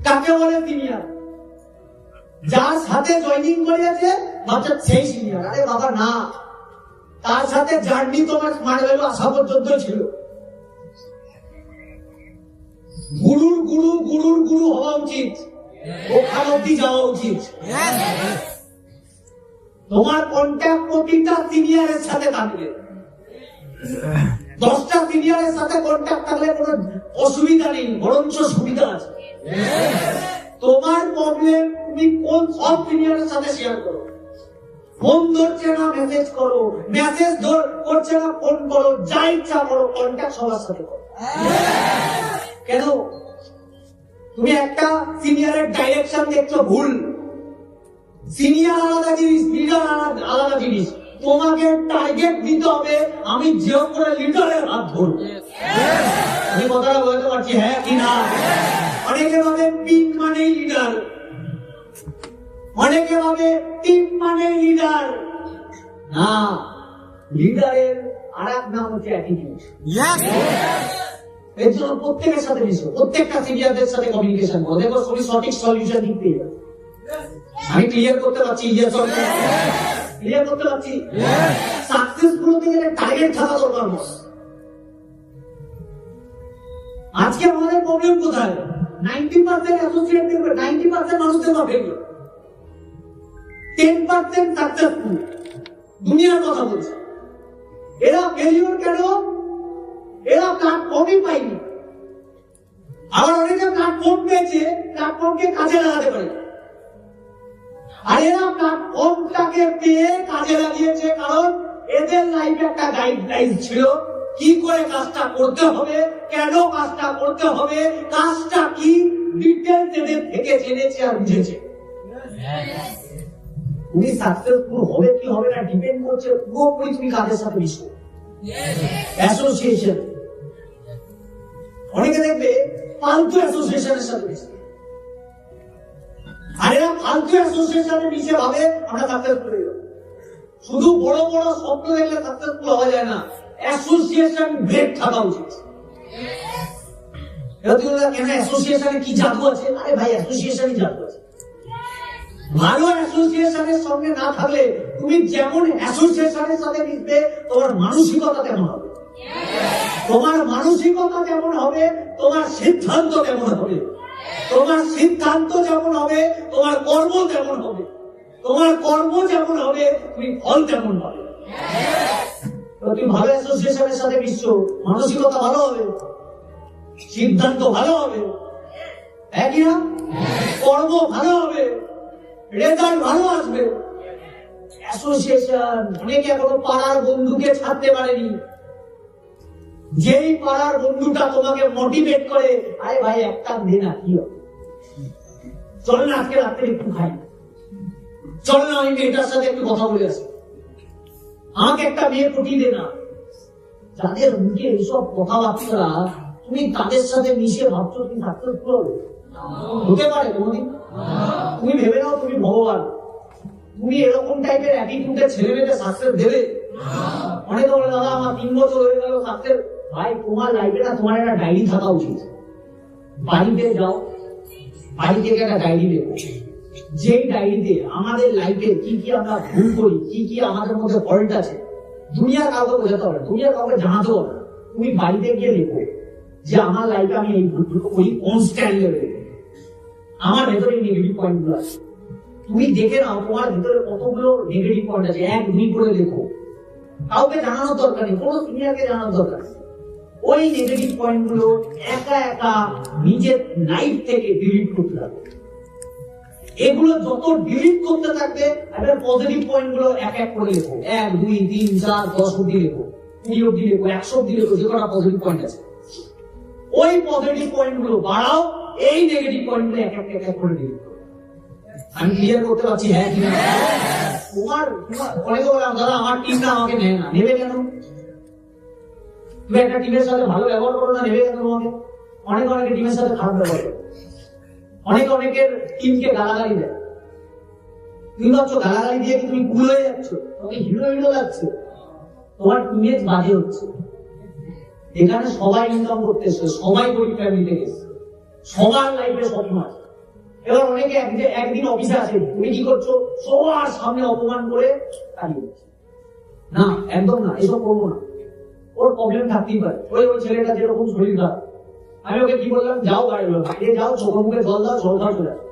কাকে বলে সিনিয়র? যার সাথে জয়েনিং করেছে ভাবছে সেই সিনিয়র। আরে বাবা না, তার সাথে জার্নি তোমার স্মার্ট ভ্যালু আসা পর্যন্ত ছিল। গুরুর গুরু গুরুর গুরু হওয়া উচিত, ওখান অব্দি যাওয়া উচিত। তোমার কন্ট্যাক্ট প্রতিটা সিনিয়রের সাথে থাকবে। 10টা সিনিয়রের সাথে কন্ট্যাক্ট থাকলে কোনো অসুবিধা নেই, বরঞ্চ সুবিধা আছে। তোমার প্রবলেম তুমি কোন সব সিনিয়রের সাথে শেয়ার করো। ফোন ধরছে না মেসেজ করো, মেসেজ করছে না ফোন করো, যা ইচ্ছা করো, কন্ট্যাক্ট সবার সাথে করো। কেন? তুমি একটা সিনিয়রের ডাইরেকশন দেখছো ভুল। সিনিয়র আলাদা জিনিস, লিডার আলাদা জিনিস। তোমাকে টার্গেট দিতে হবে, আমি যে করে লিডারের হাত ধরবো। আমি কথাটা বলতে পারছি হ্যাঁ কি না? অনেকে ভাবে পিন মানে লিডার, অনেকে ভাবে টিম মানে লিডার। না, লিডারের আর এক নাম হচ্ছে অ্যাটিটিউড। এর জন্য প্রত্যেকের সাথে মিশো, প্রত্যেকটা সিনিয়রদের সাথে কমিউনিকেশন করো, দেখো তুমি সঠিক সলিউশন দিতে। আমি ক্লিয়ার করতে পারছি? ক্লিয়ার করতে পারছি? সাকসেসফুল হতে গেলে টার্গেট থাকা দরকার। আজকে আমাদের প্রবলেম কোথায়? 90% অ্যাসোসিয়েট দেখবে, 90% মানুষদের বা ফেলবে, 10% সাকসেসফুল। দুনিয়ার কথা বলছে। এরা ফেলিওর কেন? এরা প্ল্যাটফর্মই পায়নি। আবার অনেকে প্ল্যাটফর্ম পেয়েছে, প্ল্যাটফর্মকে কাজে লাগাতে পারে। আর এরা প্ল্যাটফর্মটাকে পেয়ে কাজে লাগিয়েছে, কারণ এদের লাইফে একটা গাইডলাইন ছিল কি করে কাজটা করতে হবে, কেন কাজটা করতে হবে, কাজটা কি, ডিটেইলস এদের থেকে জেনেছে আর বুঝেছে। তুমি সাকসেসফুল হবে কি হবে না ডিপেন্ড করছে পুরোপুরি তুমি কাজের সাথে মিশো। অ্যাসোসিয়েশন, অনেকে দেখবে ফালতু অ্যাসোসিয়েশনের সাথে মিশে। আর এরা ফালতু অ্যাসোসিয়েশনে মিশে ভাবে আমরা সাকসেসফুল হয়ে যাবো। শুধু বড় বড় স্বপ্ন দেখলে সাকসেসফুল হওয়া যায় না, অ্যাসোসিয়েশন ব্রেক থাকা উচিত। কেন অ্যাসোসিয়েশনে কি জাদু আছে? আরে ভাই, অ্যাসোসিয়েশনই জাদু আছে। ভালো অ্যাসোসিয়েশনের সঙ্গে না থাকলে তুমি যেমন অ্যাসোসিয়েশনের সাথে মিশবে, তোমার মানসিকতা তেমন হবে। তোমার মানসিকতা যেমন হবে, তোমার সিদ্ধান্ত তেমন হবে। তোমার সিদ্ধান্ত যেমন হবে, তোমার কর্ম তেমন হবে। তোমার কর্ম যেমন হবে, তুমি ফল তেমন পাবে। তুমি ভালো অ্যাসোসিয়েশনের সাথে মিশছো, মানসিকতা ভালো হবে, সিদ্ধান্ত ভালো হবে, একই না? কর্ম ভালো হবে, রেজাল্ট ভালো আসবে। অ্যাসোসিয়েশন, অনেকে এখনো পাড়ার বন্ধুকে ছাড়তে পারেনি। যেই পাড়ার বন্ধুটা তোমাকে মোটিভেট করে, আরে ভাই একটা দে না, কি হবে, চল না আজকে রাত্রে একটু খাই, চল না ওই মেয়েটার সাথে একটু কথা বলে আসি, আমাকে একটা মেয়ে পটিয়ে দে না। যাদের মুখে এইসব কথাবার্তা, তুমি তাদের সাথে মিশে ভাবছো তুমি সাকসেসফুল হবে? হতে পারে কোনদিন? তুমি ভেবে নাও তুমি ভগবান। তুমি এরকম টাইপের অ্যাটিটিউডের ছেলে মেয়েদের সাকসেস দেবে? অনেকে বলে দাদা আমার 3 বছর হয়ে গেল সাকসেস। ভাই, তোমার লাইফে না তোমার একটা ডায়েরি থাকা উচিত। বাড়িতে যাও, বাড়ি থেকে একটা ডায়েরি লেখো, যেই ডায়েরিতে আমাদের লাইফে কি কি আমরা ভুল করি, কি কি আমাদের মধ্যে ফল্ট আছে, দুনিয়ার কাউকে বোঝাতে হবে, দুনিয়ার কাউকে জানাতে হবে। তুমি বাড়িতে গিয়ে লেখো যে আমার লাইফে আমি এই ভুলগুলো করি কনস্ট্যান্ট লেভেলে, আমার ভেতরে নেগেটিভ পয়েন্ট গুলো আছে। তুমি দেখে নাও তোমার ভেতরে কতগুলো নেগেটিভ পয়েন্ট আছে, 1, 2 করে লেখো। কাউকে জানানোর দরকার নেই, কোনো সিনিয়রকে জানানোর দরকার নেই। ওই নেগেটিভ পয়েন্ট গুলো একা একা নিজের লাইফ থেকে ডিলিট করতে থাকবে। এগুলো যত ডিলিট করতে থাকবে, এবার পজিটিভ পয়েন্ট গুলো এক এক করে লেখো। 1, 2, 3, 4, 10 অব্দি লেখো, 20 অব্দি লেখো, 100 অব্দি লেখো, যে কটা পজিটিভ পয়েন্ট আছে। ওই পজিটিভ পয়েন্ট গুলো বাড়াও, এই নেগেটিভ পয়েন্ট গুলো এক এক করে ডিলিট করো। আমি ক্লিয়ার করতে পারছি হ্যাঁ কিনা? তোমার অনেকে বলে দাদা আমার টিমটা আমাকে নেয় না। নেবে কেন? তুমি একটা টিমের সাথে ভালো ব্যবহার করো না, নেবে কেন তোমাকে? অনেকে টিমের সাথে খারাপ ব্যবহার করে, অনেকের টিমকে গালাগালি দেয়। তুমি ভাবছো গালাগালি দিয়ে কি তুমি কুল হয়ে যাচ্ছ, তোমাকে হিরো লাগছে? তোমার ইমেজ বাজে হচ্ছে। এখানে সবাই ইনকাম করতে এসছে, সবাই গরিব ফ্যামিলি থেকে এসছে, সবার লাইফে স্বপ্ন আছে। এবার অনেকে একদিন অফিসে আসে, তুমি কি করছো, সবার সামনে অপমান করে তাড়িয়ে দিচ্ছে। না, একদম না, এসব করবো না। ওর প্রবলেম থাকতেই পারে। ওই ছেলেটা যেরকম শরীর খারাপ, আমি ওকে কি বললাম, যাও বাইরে যাও, চোখ মুখে জল দাও, জল খাওয়া চলে আসো।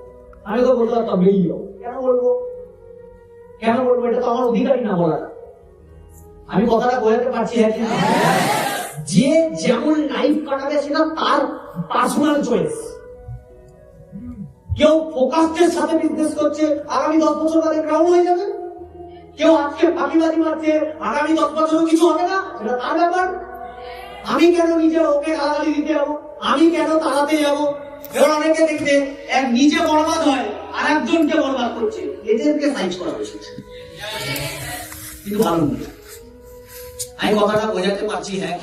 আমি তো বলতে পারতাম বেরিয়ে যাও। কেন বলবো? এটা তো আমার অধিকারই না বলাটা। আমি কথাটা বোঝাতে পারছি? যে যেমন লাইফ কাটাবে সেটা তার পার্সোনাল চয়েস। কেউ ফোকাসের সাথে বিজনেস করছে, আগামী 10 বছর বাদে ক্রাউন হয়ে যাবে। কেউ আজকে ফাঁকিবাজি মারছে, আগামী 10 বছরও কিছু হবে না, সেটা তার ব্যাপার। আমি কেন নিজে ওকে গালাগালি দিতে যাবো? আমি কেন তাড়াতে যাবো? এবার অনেকে দেখবে এক নিজে বরবাদ হয় আর একজনকে বরবাদ করছে, এদেরকে সাইজ করা উচিত, কিন্তু ভালো নয়। আমি কথাটা বোঝাতে পারছি? হ্যাঁ।